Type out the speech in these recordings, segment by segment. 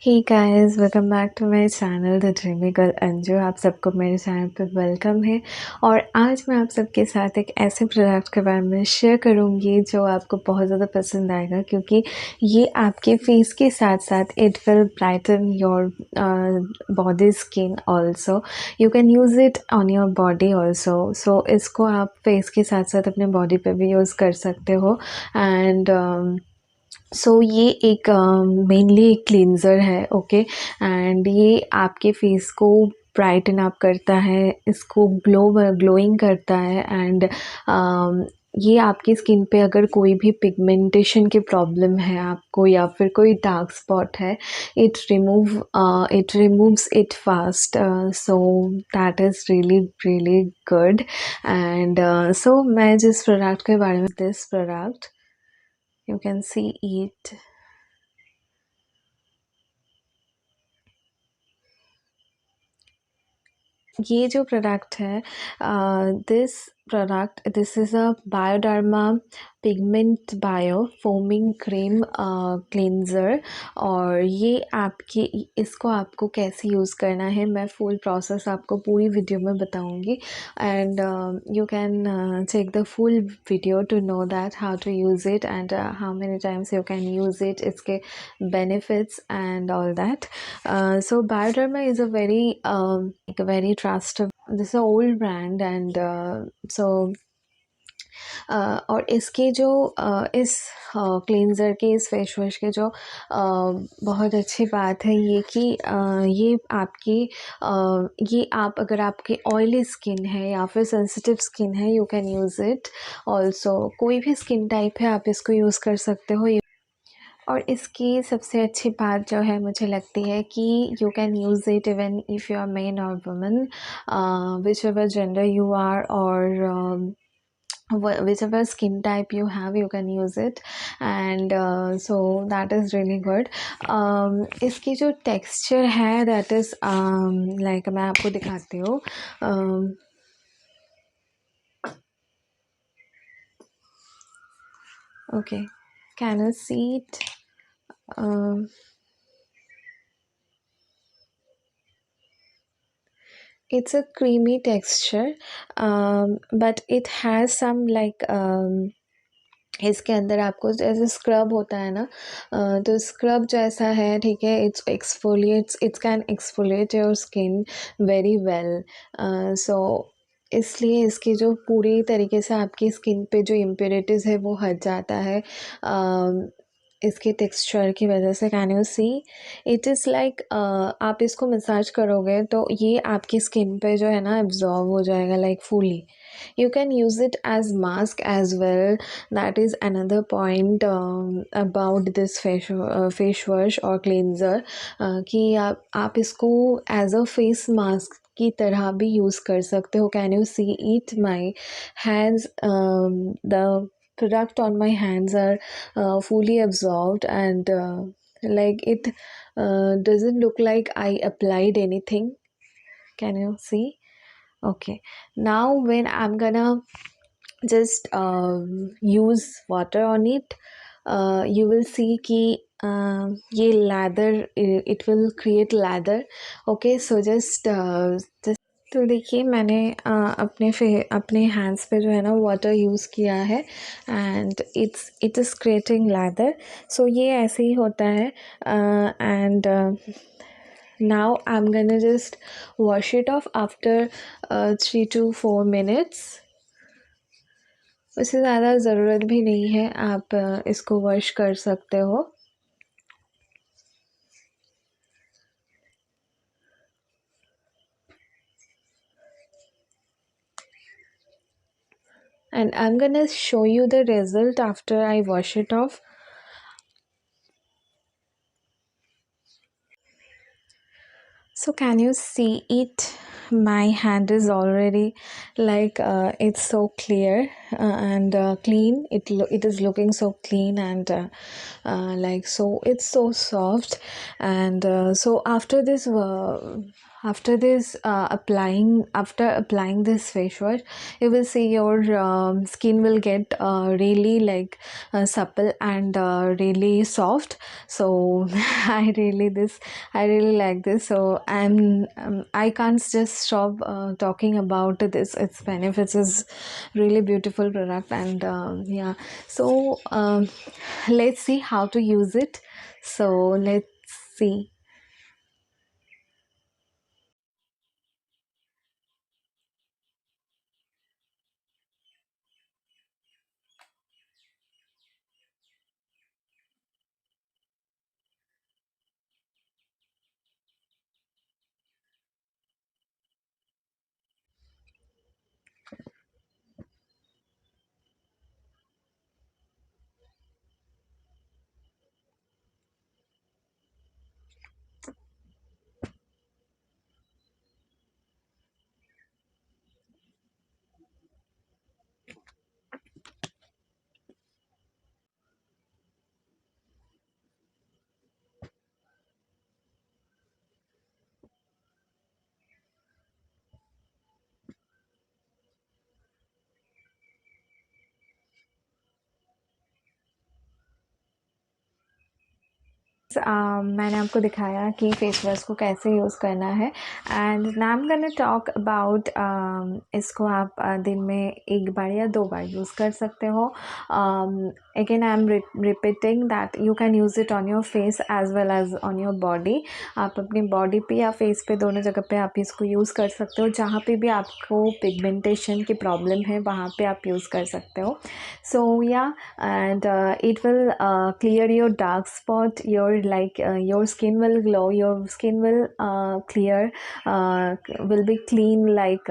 Hey guys, welcome back to my channel the dreamy girl Anju. आप सबको मेरे channel पे वेलकम है। और आज मैं आप सबके साथ एक ऐसे प्रोडक्ट के बारे में शेयर करूँगी जो आपको बहुत ज़्यादा पसंद आएगा, क्योंकि ये आपके फेस के साथ साथ it will brighten your body skin also. You can use it on your body also. So इसको आप फेस के साथ साथ अपने बॉडी पे भी यूज़ कर सकते हो। एंड ये एक मेनली एक क्लींजर है, ओके। एंड ये आपके फेस को ब्राइटन अप करता है, इसको ग्लोइंग करता है। एंड ये आपकी स्किन पे अगर कोई भी पिगमेंटेशन की प्रॉब्लम है आपको, या फिर कोई डार्क स्पॉट है, it removes it fast. So that is really really good. And मैं जिस प्रोडक्ट के बारे में, this product you can see it. ये जो प्रोडक्ट है, this is a Bioderma pigment bio foaming cream cleanser. और ये इसको आपको कैसे यूज़ करना है, मैं फुल प्रोसेस आपको पूरी वीडियो में बताऊंगी। And you can check the full video to know that how to use it and how many times you can use it, इसके benefits and all that. So Bioderma is a very trusted, this is a old brand. And और इसके जो इस cleanser के, इस face wash के जो बहुत अच्छी बात है ये कि ये आपकी ये आप अगर आपकी ऑयली स्किन है या फिर सेंसिटिव स्किन है, you can use it also. कोई भी स्किन टाइप है आप इसको यूज़ कर सकते हो। और इसकी सबसे अच्छी बात जो है मुझे लगती है कि you can use it even if you are man और woman, whichever gender you are, और whichever skin type you have, you can use it. And so that is really good. इसकी जो texture है, that is like, मैं आपको दिखाती हूँ. Okay, can you see it? It's a creamy texture, but it has some like इसके अंदर आपको जैसे स्क्रब होता है ना, तो स्क्रब जैसा है, ठीक है। It's can exfoliate your skin very well. So इसलिए इसकी जो पूरी तरीके से आपकी स्किन पे जो इम्प्योरिटीज़ है वो हट जाता है इसके टेक्सचर की वजह से। Can you see, it is like, आप इसको मसाज करोगे तो ये आपकी स्किन पे जो है ना एब्जॉर्ब हो जाएगा like fully. You can use it as mask as well. That is another point about this face wash or cleanser, कि आप इसको as a face mask की तरह भी यूज़ कर सकते हो. Can you see it? My hands, the product on my hands are fully absorbed, and like it doesn't look like I applied anything. Can you see? Okay, now when I'm gonna just use water on it, you will see कि ये lather, it will create lather. Okay, so just तो देखिए मैंने अपने hands पे जो है ना वाटर यूज़ किया है, and it is creating leather. So ये ऐसे ही होता है. And now I'm gonna just wash it off after 3 to 4 minutes. उससे ज़्यादा ज़रूरत भी नहीं है, आप इसको वॉश कर सकते हो. And I'm gonna show you the result after I wash it off. So can you see it? My hand is already like it's so clear and clean. It is looking so clean, and like, so it's so soft. And so after this after this after applying this face wash, you will see your skin will get really like supple and really soft. So I really like this. So I can't just stop talking about this. Its benefits is really beautiful product. And yeah, so let's see how to use it. So let's see. मैंने आपको दिखाया कि face wash को कैसे use करना है। And now I am gonna talk about इसको आप दिन में एक बार या दो बार यूज़ कर सकते हो। Again I am repeating that you can use it on your face as well as on your body. आप अपनी बॉडी पे या फेस पे दोनों जगह पे आप इसको यूज़ कर सकते हो। जहाँ पे भी आपको पिगमेंटेशन की प्रॉब्लम है वहाँ पे आप यूज़ कर सकते हो। सो या and it will clear your dark spot, your skin will glow, your skin will clear, will be clean like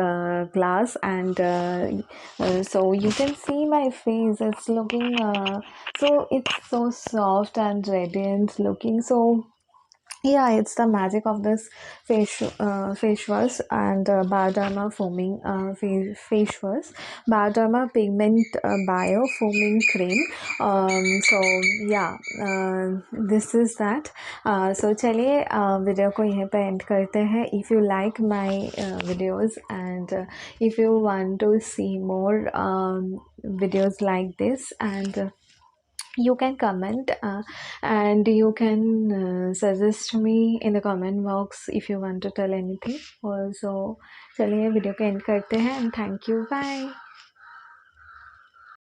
glass. And so you can see my face, it's looking so it's so soft and radiant looking. So yeah, it's the magic of this face wash. And Bioderma foaming face wash, Bioderma pigment bio foaming cream. So yeah, this is that. So चलिए video को यहीं पे and करते हैं. If you like my videos and if you want to see more videos like this, and you can comment and you can suggest me in the comment box if you want to tell anything also. चलिए video को and करते हैं and thank you, bye.